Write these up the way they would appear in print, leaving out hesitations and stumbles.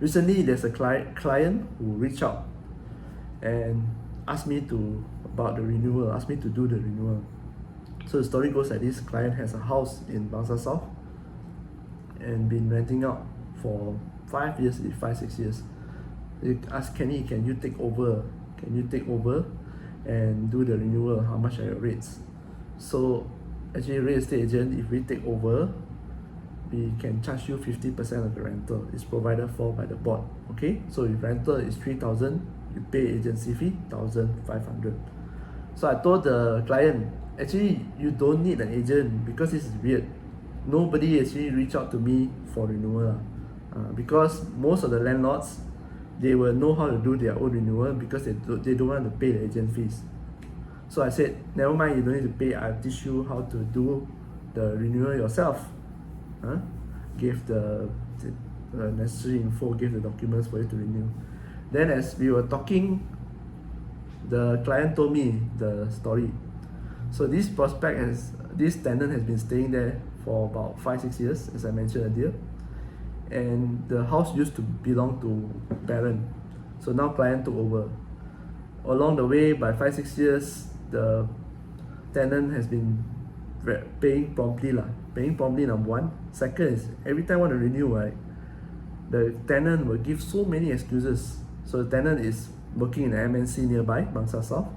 recently there's a client who reached out and asked me about the renewal, asked me to do the renewal. So the story goes like this: client has a house in Bangsa South and been renting out for 5 years, 6 years. They asked Kenny, can you take over? Can you take over and do the renewal? How much are your rates? So actually, real estate agent, if we take over, we can charge you 50% of the rental. It's provided for by the board. Okay, so if rental is 3,000, you pay agency fee 1,500. So I told the client, actually you don't need an agent because this is weird. Nobody actually reached out to me for renewal because most of the landlords, they will know how to do their own renewal because they don't want to pay the agent fees. So I said, never mind, you don't need to pay, I'll teach you how to do the renewal yourself. Gave the necessary info, gave the documents for you to renew. Then as we were talking, the client told me the story. So this tenant has been staying there for about 5-6 years, as I mentioned earlier, and the house used to belong to parent. So now client took over. Along the way, by 5-6 years, the tenant has been paying promptly number one. Second is, every time I want to renew, right, the tenant will give so many excuses. So the tenant is working in an MNC nearby, Bangsa South,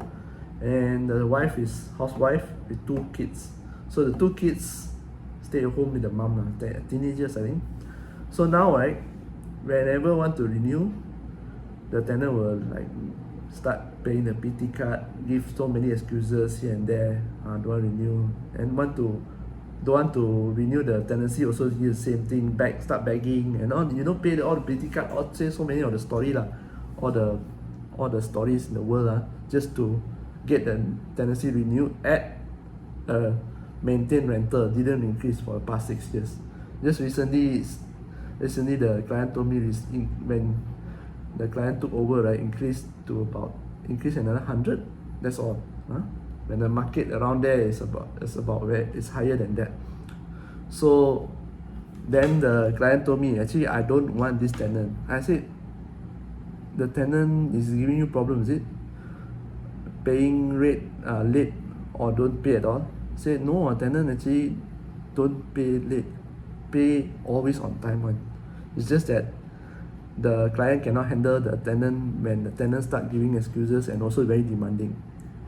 and the wife is housewife with 2 kids. So the 2 kids stay at home with the mom, they're teenagers, I think. So now, right, whenever I want to renew, the tenant will start paying the PT card, give so many excuses here and there, don't want to renew, and don't want to renew the tenancy, also do the same thing, start begging and all, pay all the PT card, all say so many of the story all the stories in the world just to get the tenancy renewed at a maintained rental, didn't increase for the past 6 years. Just recently the client told me when the client took over, right, increased another 100. That's all. When the market around there is higher than that. So then the client told me, actually I don't want this tenant. I said, the tenant is giving you problems, is it? Paying rate late or don't pay at all? I said, no, a tenant actually don't pay late, pay always on time one. It's just that the client cannot handle the tenant when the tenant start giving excuses and also very demanding.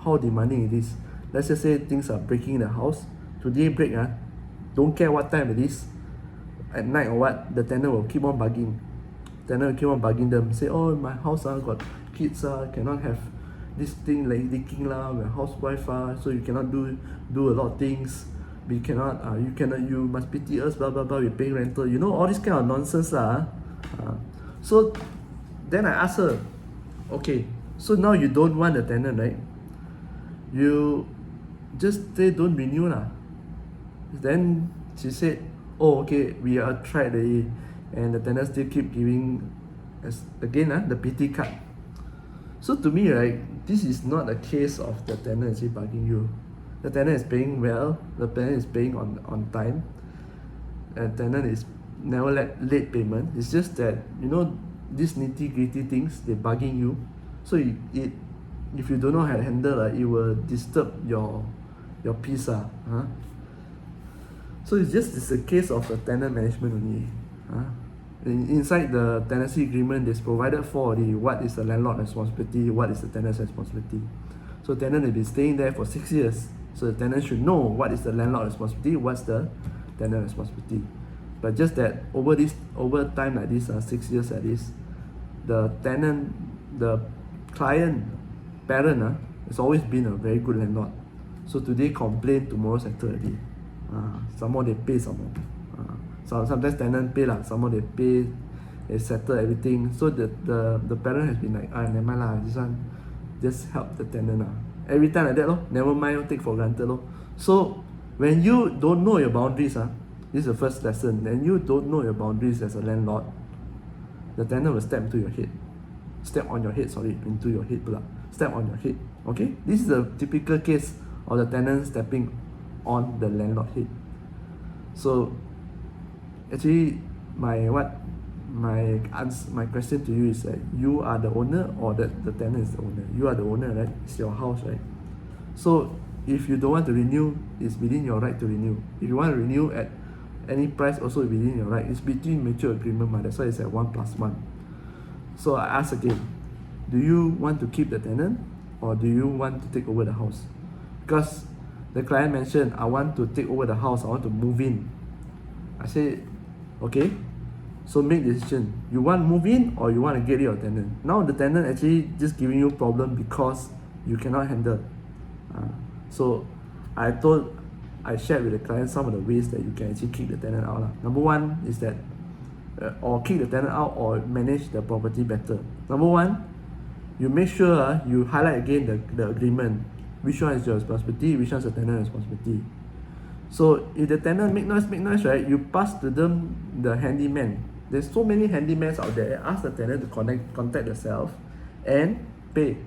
How demanding it is? Let's just say things are breaking in the house. Today break, don't care what time it is, at night or what, the tenant will keep on bugging. Tenant will keep on bugging them, say, oh, my house got kids, cannot have this thing like leaking my housewife, so you cannot do a lot of things. We cannot, you must pity us, blah blah blah, we're paying rental, all this kind of nonsense. So then I asked her, okay, so now you don't want the tenant, right? You just say don't renew . Then she said, oh, okay, we are tried already, and the tenant still keep giving the PT card. So to me, right, this is not a case of the tenant actually bugging you. The tenant is paying well, the tenant is paying on time, and tenant is never late payment. It's just that these nitty-gritty things, they're bugging you. So if you don't know how to handle, it will disturb your peace. So it's a case of the tenant management only. Inside the tenancy agreement, there's provided for what is the landlord responsibility, what is the tenant's responsibility. So tenant has been staying there for 6 years, so the tenant should know what is the landlord responsibility, what's the tenant responsibility. But just that over time like this, 6 years like this, the client, parent, has always been a very good landlord. So today complain, tomorrow settle already. Some more they pay some more. Sometimes tenant pay some more they pay, they settle everything. So the parent has been like, never mind this one, just help the tenant. Every time like that, never mind, take for granted. So when you don't know your boundaries, this is the first lesson. When you don't know your boundaries as a landlord, the tenant will step on your head. Step on your head. Okay? This is a typical case of the tenant stepping on the landlord head. So actually, my my question to you is that you are the owner or that the tenant is the owner? You are the owner, right? It's your house, right? So if you don't want to renew, it's within your right to renew. If you want to renew at any price, also within your right. It's between mutual agreement, that's why it's at 1+1. So I ask again, do you want to keep the tenant or do you want to take over the house? Because the client mentioned, I want to take over the house, I want to move in. I say, okay, so make the decision. You want to move in or you want to get rid of tenant? Now the tenant actually just giving you problem because you cannot handle. So I shared with the client some of the ways that you can actually kick the tenant out. Number one is that, or kick the tenant out or manage the property better. Number one, you make sure you highlight again the agreement. Which one is your responsibility, which one is the tenant responsibility. So if the tenant make noise, right, you pass to them the handyman. There's so many handymans out there. Ask the tenant to contact themselves and pay.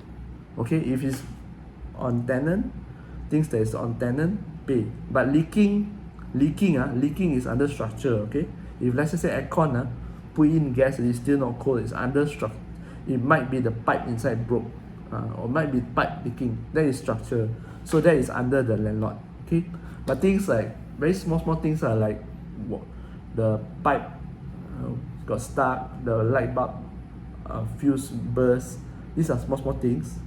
Okay, if it's on tenant, things that is on tenant, pay. But leaking is under structure. Okay, if let's just say aircon put in gas and it's still not cold, it's under structure. It might be the pipe inside broke, or might be pipe leaking. That is structure, so that is under the landlord. Okay, but things like very small things are like the pipe got stuck, the light bulb fuse burst. These are small things.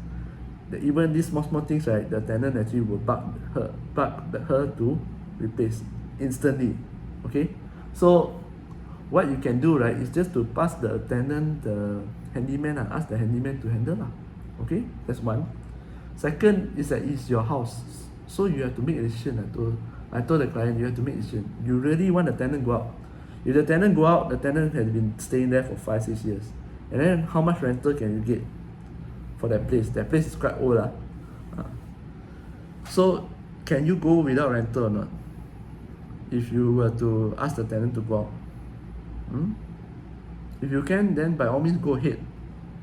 Even these small things, right, the tenant actually will bug her to replace instantly. Okay, so what you can do, right, is just to pass the tenant the handyman and ask the handyman to handle lah. Okay, that's one. Second is that it's your house, so you have to make a decision. I told the client, you have to make a decision. You really want the tenant go out? If the tenant go out, the tenant has been staying there for 5-6 years, and then how much rental can you get for that place? That place is quite old so can you go without rental or not if you were to ask the tenant to go out? If you can, then by all means go ahead.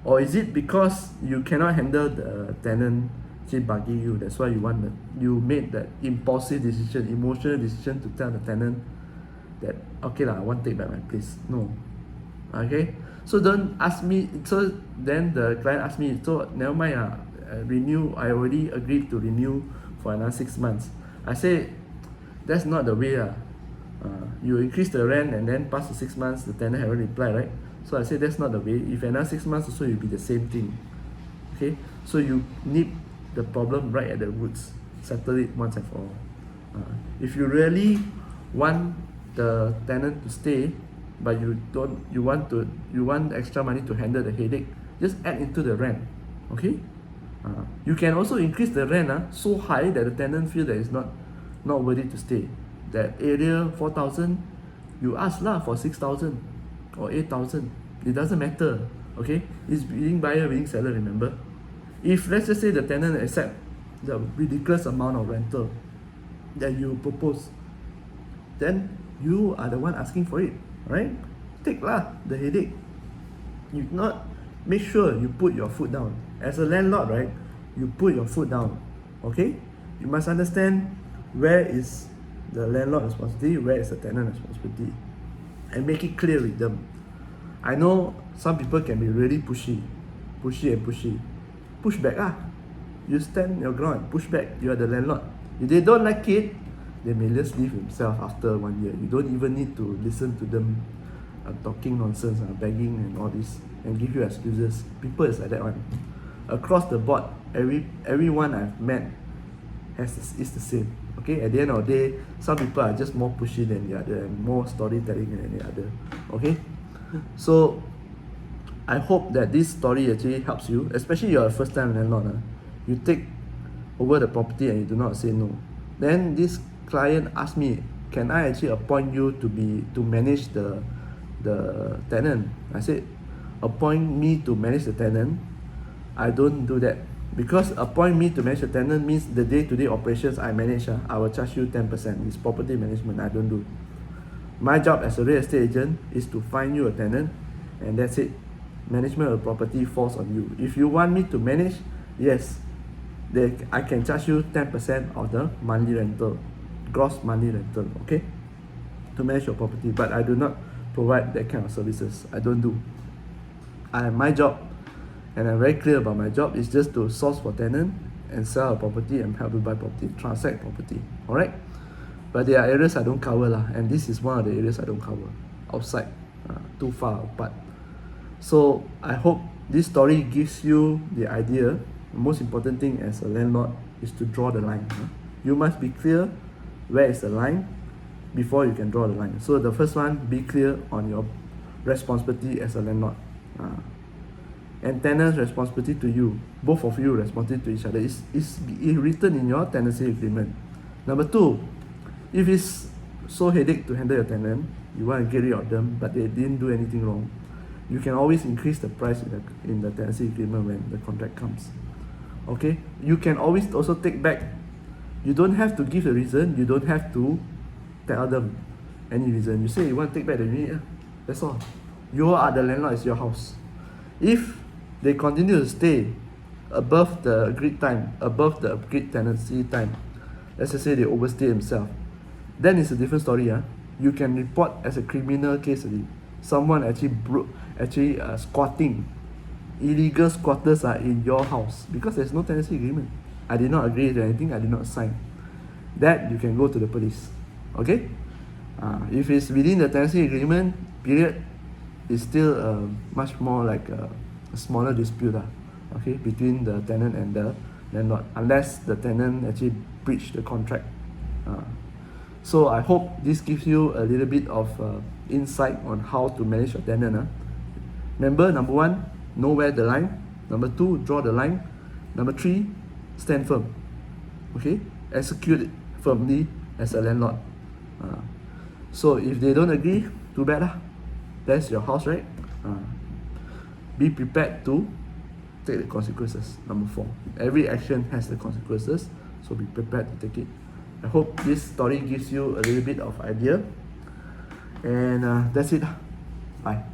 Or is it because you cannot handle the tenant actually bugging you, that's why you made that impulsive decision, emotional decision to tell the tenant that, okay I want to take back my place? No. Okay, so don't ask me. So then the client asked me, so never mind, renew. I already agreed to renew for another 6 months. I say that's not the way. You increase the rent and then past the 6 months the tenant haven't replied, right? So I say that's not the way. If another 6 months also, it'll be the same thing. Okay, so you nip the problem right at the roots, settle it once and for all. If you really want the tenant to stay, but you want extra money to handle the headache, just add into the rent. Okay, you can also increase the rent so high that the tenant feel that it's not worthy to stay. That area 4,000, you ask for 6,000 or 8,000. It doesn't matter. Okay, it's willing buyer, willing seller. Remember, if let's just say the tenant accept the ridiculous amount of rental that you propose, then you are the one asking for it, right? Take the headache. You not make sure you put your foot down as a landlord, right? You put your foot down. Okay, you must understand where is the landlord responsibility, where is the tenant responsibility, and make it clear with them. I know some people can be really pushy. Push back. You stand your ground, push back. You are the landlord. If they don't like it, they may just leave themselves after 1 year. You don't even need to listen to them talking nonsense, begging and all this, and give you excuses. People is like that one. Across the board, everyone I've met is the same. Okay, at the end of the day, some people are just more pushy than the other and more storytelling than the other. Okay, so I hope that this story actually helps you, especially you're a first time landlord. You take over the property and you do not say no. Then this client asked me, can I actually appoint you to manage the tenant? I said, appoint me to manage the tenant? I don't do that, because appoint me to manage the tenant means the day-to-day operations I manage. I will charge you 10%. It's property management. I don't do. My job as a real estate agent is to find you a tenant, and that's it. Management of the property falls on you. If you want me to manage, yes, I can charge you 10% of the monthly rental, gross monthly rental, okay, to manage your property. But I do not provide that kind of services. I don't do. My job, and I'm very clear about my job, is just to source for tenant and sell a property and help you buy property, transact property. Alright? But there are areas I don't cover lah, and this is one of the areas I don't cover. Outside, too far apart. So I hope this story gives you the idea. The most important thing as a landlord is to draw the line. You must be clear where is the line before you can draw the line. So the first one, be clear on your responsibility as a landlord. And tenant's responsibility to you, both of you responsibility to each other, is written in your tenancy agreement. Number two, if it's so headache to handle your tenant, you want to get rid of them, but they didn't do anything wrong, you can always increase the price in the tenancy agreement when the contract comes. Okay, you can always also take back. You don't have to give a reason. You don't have to tell them any reason. You say you want to take back the unit, that's all. You are the landlord, it's your house. If they continue to stay above the agreed time, above the agreed tenancy time, let's just say they overstay themselves, then it's a different story. You can report as a criminal case already. Someone actually squatting. Illegal squatters are in your house because there's no tenancy agreement. I did not agree to anything, I did not sign. That you can go to the police. Okay? If it's within the tenancy agreement period, it's still much more like a smaller dispute, okay, between the tenant and the landlord, unless the tenant actually breached the contract. So I hope this gives you a little bit of insight on how to manage your tenant. Remember, number one, know where the line. Number two, draw the line. Number three, stand firm. Okay, execute it firmly as a landlord. So if they don't agree, too bad lah. That's your house, right? Be prepared to take the consequences. Number four, every action has the consequences, so be prepared to take it. I hope this story gives you a little bit of idea, and that's it. Bye.